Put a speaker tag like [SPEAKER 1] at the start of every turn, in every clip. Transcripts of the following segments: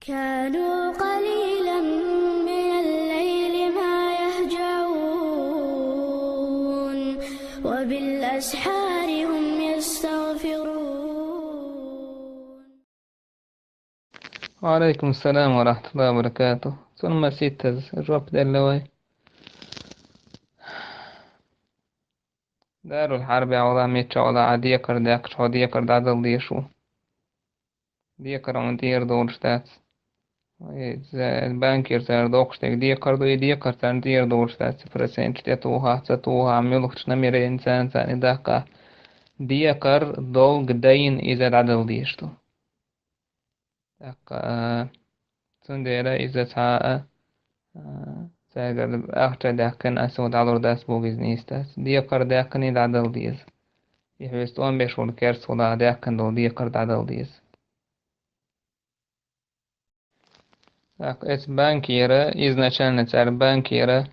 [SPEAKER 1] كانوا قليلا من الليل ما يهجعون وبالأسحار هم يستغفرون.
[SPEAKER 2] وعليكم السلام ورحمة الله وبركاته. ثم ستة الرب دلوي دار الحرب عوضا ميتش عوضا عادية كرداك شعودية كرد عدل ديشو دي كرون دير دورشتات البنك يرتار دوكشتك دي كردو دي كرتان دير دورشتات فرسين تتوها تتوها عميلوكش نمير إنسان ثاني داكا دي كر دول قدين إذا عدل ديشتو داكا تنديرا إذا تاء ساقر أختا داكن أسود على داس بوغيز نيستاس دي كر داكن إذا عدل ديز يحوستون بيشول كيرس ولا داكن دول دي كر عدل ديز داك إس بانكيرا إذا نشان نتسار بانكيرا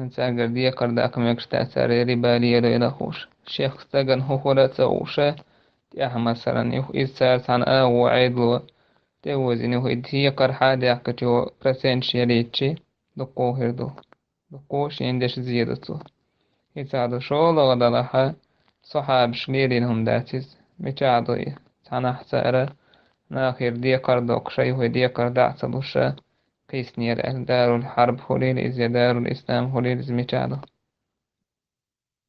[SPEAKER 2] ساقر دي كر داك ميكشتا ساري ربالي إلى خوش شيخ استغن هو لا تسوشا تياها مثلا يخ إذ سارت عن وعيدلو تيوزين يخ إذ هي كر حادي أكتو برسنشي ليتشي دقو هردو دقو شيندش زيادتو يساعدو شغل غدالها صحاب شليلين هم داتيز ميشاعدو تانا حسارة ناخير ديكار دوكشي هو ديكار داعتلوشا قيس نير دار الحرب هوليل إز دار الإسلام هوليل إز ميشاعدو